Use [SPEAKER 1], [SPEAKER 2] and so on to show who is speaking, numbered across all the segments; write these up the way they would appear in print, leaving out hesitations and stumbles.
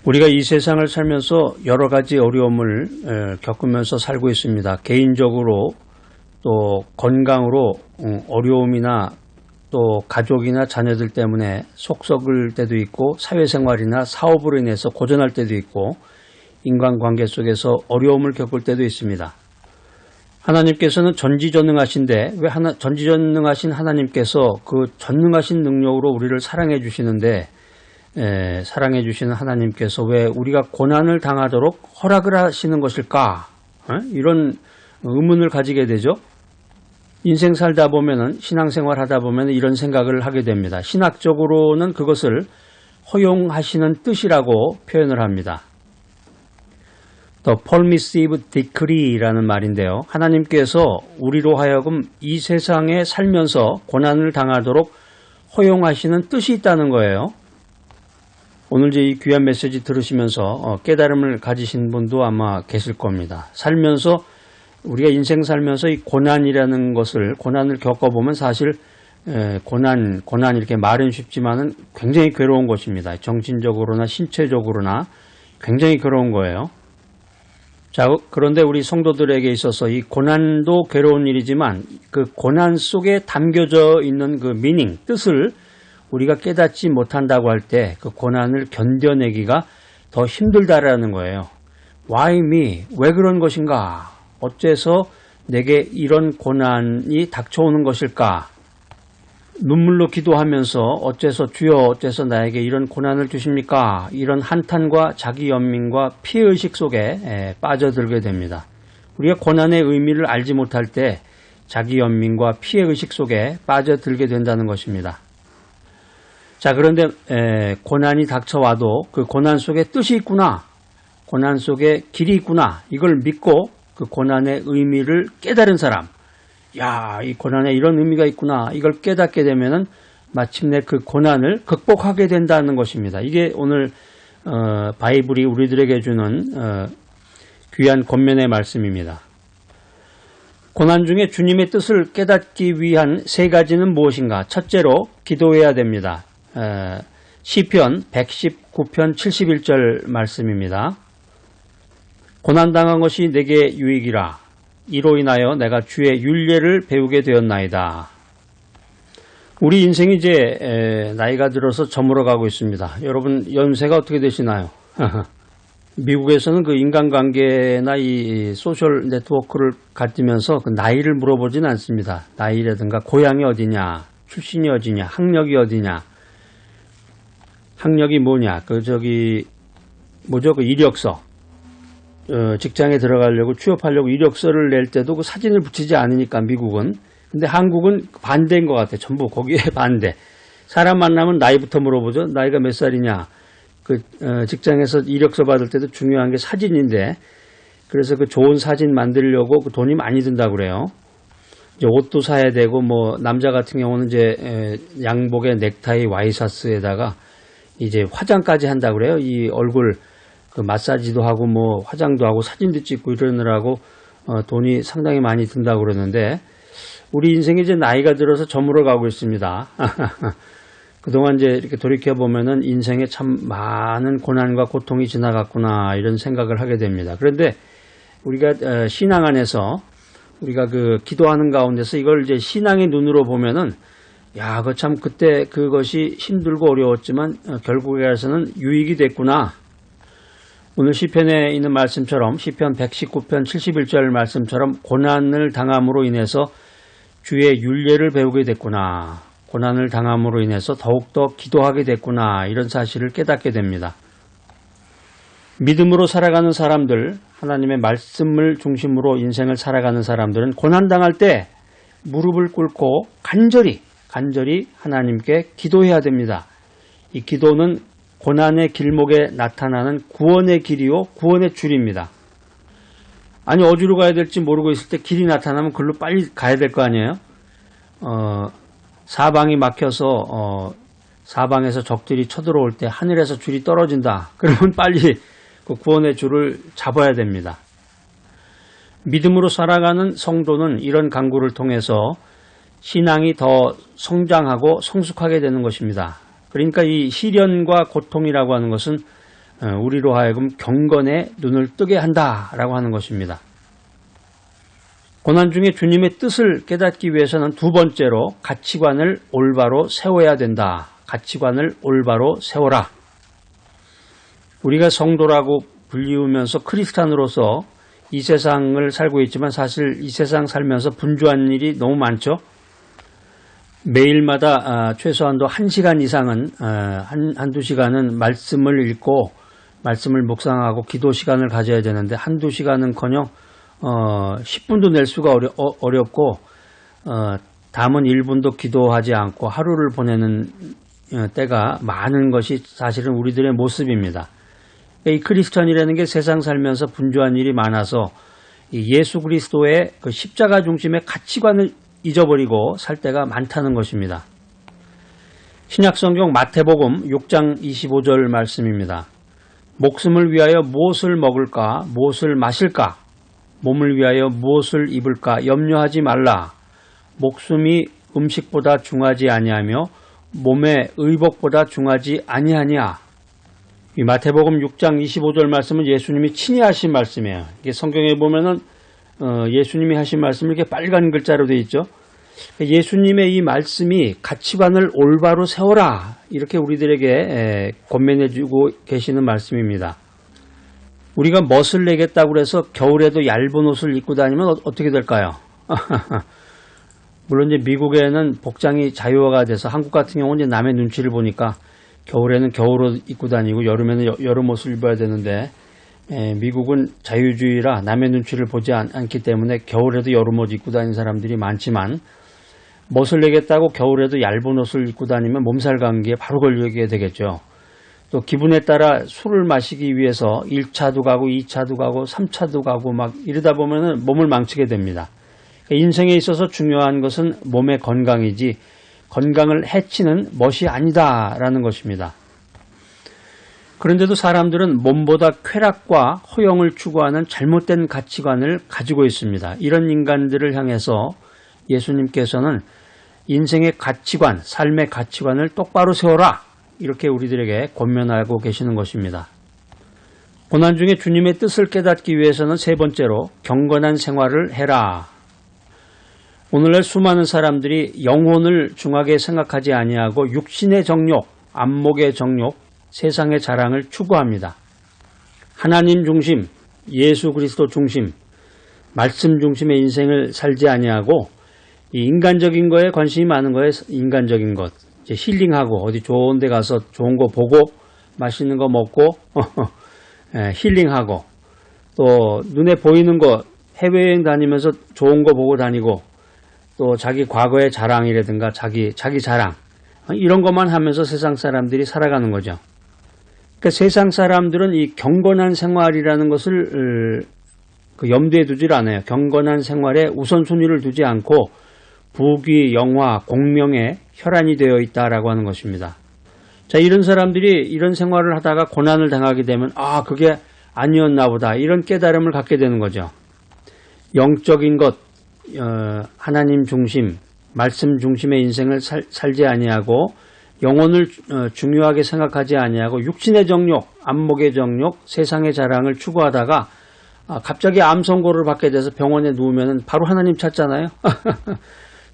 [SPEAKER 1] 우리가 이 세상을 살면서 여러 가지 어려움을 겪으면서 살고 있습니다. 개인적으로 또 건강으로 어려움이나 또 가족이나 자녀들 때문에 속 썩을 때도 있고 사회생활이나 사업으로 인해서 고전할 때도 있고 인간관계 속에서 어려움을 겪을 때도 있습니다. 하나님께서는 전지전능하신데 왜 전지전능하신 하나님께서 그 전능하신 능력으로 우리를 사랑해 주시는데 사랑해 주시는 하나님께서 왜 우리가 고난을 당하도록 허락을 하시는 것일까? 이런 의문을 가지게 되죠. 인생 살다 보면은 신앙생활 하다 보면 이런 생각을 하게 됩니다. 신학적으로는 그것을 허용하시는 뜻이라고 표현을 합니다. The permissive decree라는 말인데요. 하나님께서 우리로 하여금 이 세상에 살면서 고난을 당하도록 허용하시는 뜻이 있다는 거예요. 오늘 이제 이 귀한 메시지 들으시면서 깨달음을 가지신 분도 아마 계실 겁니다. 살면서 우리가 인생 살면서 이 고난이라는 것을 고난을 겪어보면 사실 고난 이렇게 말은 쉽지만은 굉장히 괴로운 것입니다. 정신적으로나 신체적으로나 굉장히 괴로운 거예요. 자, 그런데 우리 성도들에게 있어서 이 고난도 괴로운 일이지만 그 고난 속에 담겨져 있는 그 미닝, 뜻을 우리가 깨닫지 못한다고 할 때 그 고난을 견뎌내기가 더 힘들다라는 거예요. Why me? 왜 그런 것인가? 어째서 내게 이런 고난이 닥쳐오는 것일까? 눈물로 기도하면서 어째서 주여 어째서 나에게 이런 고난을 주십니까? 이런 한탄과 자기 연민과 피해의식 속에 빠져들게 됩니다. 우리가 고난의 의미를 알지 못할 때 자기 연민과 피해의식 속에 빠져들게 된다는 것입니다. 자, 그런데 고난이 닥쳐와도 그 고난 속에 뜻이 있구나, 고난 속에 길이 있구나, 이걸 믿고 그 고난의 의미를 깨달은 사람, 야, 이 고난에 이런 의미가 있구나, 이걸 깨닫게 되면은 마침내 그 고난을 극복하게 된다는 것입니다. 이게 오늘 바이블이 우리들에게 주는 귀한 권면의 말씀입니다. 고난 중에 주님의 뜻을 깨닫기 위한 세 가지는 무엇인가? 첫째로 기도해야 됩니다. 시편 119편 71절 말씀입니다. 고난당한 것이 내게 유익이라. 이로 인하여 내가 주의 율례를 배우게 되었나이다. 우리 인생이 이제 나이가 들어서 저물어가고 있습니다. 여러분 연세가 어떻게 되시나요? 미국에서는 그 인간관계나 이 소셜 네트워크를 가지면서 그 나이를 물어보진 않습니다. 나이라든가 고향이 어디냐, 출신이 어디냐, 학력이 어디냐, 학력이 뭐냐, 그 이력서. 직장에 들어가려고 취업하려고 이력서를 낼 때도 그 사진을 붙이지 않으니까 미국은. 근데 한국은 반대인 것 같아요. 전부 거기에 반대. 사람 만나면 나이부터 물어보죠. 나이가 몇 살이냐. 직장에서 이력서 받을 때도 중요한 게 사진인데, 그래서 그 좋은 사진 만들려고 그 돈이 많이 든다고 그래요. 이제 옷도 사야 되고, 남자 같은 경우는 이제 양복에 넥타이 와이셔츠에다가 이제 화장까지 한다고 그래요. 이 얼굴 그 마사지도 하고 화장도 하고 사진도 찍고 이러느라고 돈이 상당히 많이 든다고 그러는데, 우리 인생이 이제 나이가 들어서 저물어 가고 있습니다. 그동안 이제 이렇게 돌이켜 보면은 인생에 참 많은 고난과 고통이 지나갔구나, 이런 생각을 하게 됩니다. 그런데 우리가 신앙 안에서 우리가 그 기도하는 가운데서 이걸 이제 신앙의 눈으로 보면은, 야, 참 그때 그것이 힘들고 어려웠지만 결국에 가서는 유익이 됐구나. 오늘 시편에 있는 말씀처럼 시편 119편 71절 말씀처럼 고난을 당함으로 인해서 주의 율례를 배우게 됐구나. 고난을 당함으로 인해서 더욱더 기도하게 됐구나. 이런 사실을 깨닫게 됩니다. 믿음으로 살아가는 사람들, 하나님의 말씀을 중심으로 인생을 살아가는 사람들은 고난당할 때 무릎을 꿇고 간절히 하나님께 기도해야 됩니다. 이 기도는 고난의 길목에 나타나는 구원의 길이요, 구원의 줄입니다. 아니, 어디로 가야 될지 모르고 있을 때 길이 나타나면 그걸로 빨리 가야 될 거 아니에요? 사방이 막혀서 사방에서 적들이 쳐들어올 때 하늘에서 줄이 떨어진다. 그러면 빨리 그 구원의 줄을 잡아야 됩니다. 믿음으로 살아가는 성도는 이런 강구를 통해서 신앙이 더 성장하고 성숙하게 되는 것입니다. 그러니까 이 시련과 고통이라고 하는 것은 우리로 하여금 경건에 눈을 뜨게 한다라고 하는 것입니다. 고난 중에 주님의 뜻을 깨닫기 위해서는 두 번째로 가치관을 올바로 세워야 된다. 가치관을 올바로 세워라. 우리가 성도라고 불리우면서 크리스찬으로서 이 세상을 살고 있지만 사실 이 세상 살면서 분주한 일이 너무 많죠. 매일마다 최소한도 1시간 이상은 한두 시간은 말씀을 읽고 말씀을 묵상하고 기도 시간을 가져야 되는데 한두 시간은커녕 10분도 낼 수가 어렵고 담은 1분도 기도하지 않고 하루를 보내는 때가 많은 것이 사실은 우리들의 모습입니다. 이 크리스천이라는 게 세상 살면서 분주한 일이 많아서 예수 그리스도의 그 십자가 중심의 가치관을 잊어버리고 살 때가 많다는 것입니다. 신약성경 마태복음 6장 25절 말씀입니다. 목숨을 위하여 무엇을 먹을까, 무엇을 마실까, 몸을 위하여 무엇을 입을까 염려하지 말라. 목숨이 음식보다 중하지 아니하며 몸의 의복보다 중하지 아니하냐. 이 마태복음 6장 25절 말씀은 예수님이 친히 하신 말씀이에요. 이게 성경에 보면은 예수님이 하신 말씀이 이렇게 빨간 글자로 되어 있죠. 예수님의 이 말씀이 가치관을 올바로 세워라. 이렇게 우리들에게 권면해주고 계시는 말씀입니다. 우리가 멋을 내겠다고 해서 겨울에도 얇은 옷을 입고 다니면 어떻게 될까요? 물론 이제 미국에는 복장이 자유화가 돼서 한국 같은 경우는 이제 남의 눈치를 보니까 겨울에는 겨울옷 입고 다니고 여름에는 여름 옷을 입어야 되는데 미국은 자유주의라 남의 눈치를 보지 않기 때문에 겨울에도 여름 옷 입고 다니는 사람들이 많지만 멋을 내겠다고 겨울에도 얇은 옷을 입고 다니면 몸살 감기에 바로 걸리게 되겠죠. 또 기분에 따라 술을 마시기 위해서 1차도 가고 2차도 가고 3차도 가고 막 이러다 보면은 몸을 망치게 됩니다. 인생에 있어서 중요한 것은 몸의 건강이지 건강을 해치는 멋이 아니다라는 것입니다. 그런데도 사람들은 몸보다 쾌락과 허영을 추구하는 잘못된 가치관을 가지고 있습니다. 이런 인간들을 향해서 예수님께서는 인생의 가치관, 삶의 가치관을 똑바로 세워라. 이렇게 우리들에게 권면하고 계시는 것입니다. 고난 중에 주님의 뜻을 깨닫기 위해서는 세 번째로 경건한 생활을 해라. 오늘날 수많은 사람들이 영혼을 중하게 생각하지 아니하고 육신의 정욕, 안목의 정욕, 세상의 자랑을 추구합니다. 하나님 중심, 예수 그리스도 중심, 말씀 중심의 인생을 살지 아니하고 이 인간적인 거에 관심이 많은 거에 인간적인 것, 이제 힐링하고 어디 좋은 데 가서 좋은 거 보고 맛있는 거 먹고 힐링하고 또 눈에 보이는 거 해외여행 다니면서 좋은 거 보고 다니고 또 자기 과거의 자랑이라든가 자기 자랑 이런 것만 하면서 세상 사람들이 살아가는 거죠. 그러니까 세상 사람들은 이 경건한 생활이라는 것을 염두에 두질 않아요. 경건한 생활에 우선순위를 두지 않고 부귀, 영화, 공명에 혈안이 되어 있다라고 하는 것입니다. 자, 이런 사람들이 이런 생활을 하다가 고난을 당하게 되면 그게 아니었나 보다 이런 깨달음을 갖게 되는 거죠. 영적인 것, 하나님 중심, 말씀 중심의 인생을 살지 아니하고 영혼을 중요하게 생각하지 아니하고 육신의 정욕, 안목의 정욕, 세상의 자랑을 추구하다가 갑자기 암 선고를 받게 돼서 병원에 누우면 바로 하나님 찾잖아요.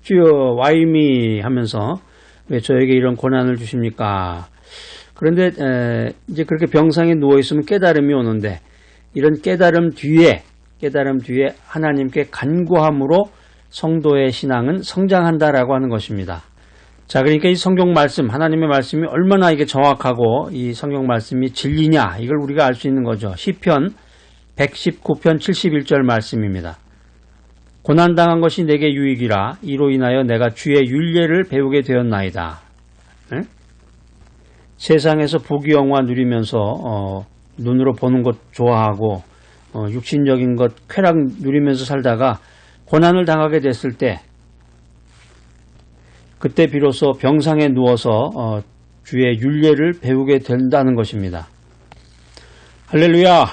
[SPEAKER 1] 주여 와이미 하면서 왜 저에게 이런 고난을 주십니까? 그런데 이제 그렇게 병상에 누워있으면 깨달음이 오는데 이런 깨달음 뒤에 하나님께 간구함으로 성도의 신앙은 성장한다라고 하는 것입니다. 자, 그러니까 이 성경 말씀, 하나님의 말씀이 얼마나 이게 정확하고 이 성경 말씀이 진리냐 이걸 우리가 알 수 있는 거죠. 시편 119편 71절 말씀입니다. 고난당한 것이 내게 유익이라 이로 인하여 내가 주의 율례를 배우게 되었나이다. 네? 세상에서 부귀영화 누리면서 눈으로 보는 것 좋아하고 육신적인 것 쾌락 누리면서 살다가 고난을 당하게 됐을 때 그때 비로소 병상에 누워서 주의 율례를 배우게 된다는 것입니다. 할렐루야!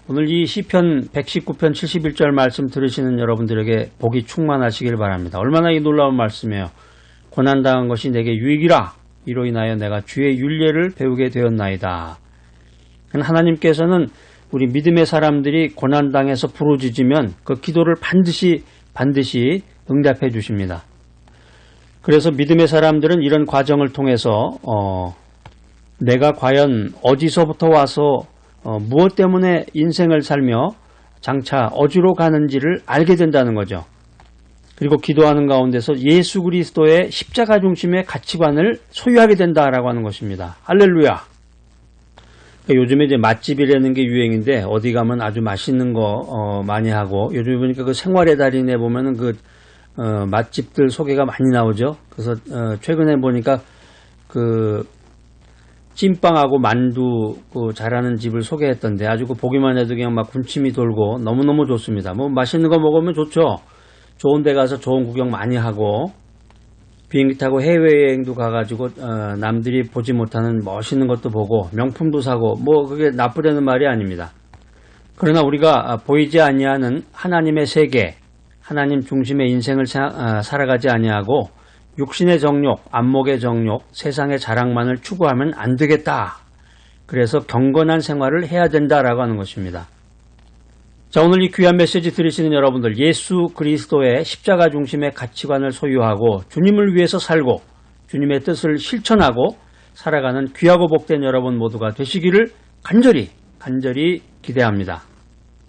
[SPEAKER 1] 오늘 이 시편 119편 71절 말씀 들으시는 여러분들에게 복이 충만하시길 바랍니다. 얼마나 이 놀라운 말씀이에요. 고난당한 것이 내게 유익이라 이로 인하여 내가 주의 율례를 배우게 되었나이다. 하나님께서는 우리 믿음의 사람들이 고난당해서 부르짖으면 그 기도를 반드시 응답해 주십니다. 그래서 믿음의 사람들은 이런 과정을 통해서 내가 과연 어디서부터 와서 무엇 때문에 인생을 살며 장차 어디로 가는지를 알게 된다는 거죠. 그리고 기도하는 가운데서 예수 그리스도의 십자가 중심의 가치관을 소유하게 된다라고 하는 것입니다. 할렐루야. 요즘에 이제 맛집이라는 게 유행인데 어디 가면 아주 맛있는 거 많이 하고 요즘에 보니까 그 생활의 달인에 보면은 그 맛집들 소개가 많이 나오죠. 그래서 최근에 보니까 그 찐빵하고 만두 그 잘하는 집을 소개했던데 아주 그 보기만 해도 그냥 막 군침이 돌고 너무너무 좋습니다. 뭐 맛있는 거 먹으면 좋죠. 좋은 데 가서 좋은 구경 많이 하고 비행기 타고 해외여행도 가가지고 남들이 보지 못하는 멋있는 것도 보고 명품도 사고 뭐 그게 나쁘다는 말이 아닙니다. 그러나 우리가 보이지 아니하는 하나님의 세계, 하나님 중심의 인생을 살아가지 아니하고 육신의 정욕, 안목의 정욕, 세상의 자랑만을 추구하면 안 되겠다. 그래서 경건한 생활을 해야 된다라고 하는 것입니다. 자, 오늘 이 귀한 메시지 들으시는 여러분들, 예수 그리스도의 십자가 중심의 가치관을 소유하고 주님을 위해서 살고 주님의 뜻을 실천하고 살아가는 귀하고 복된 여러분 모두가 되시기를 간절히 기대합니다.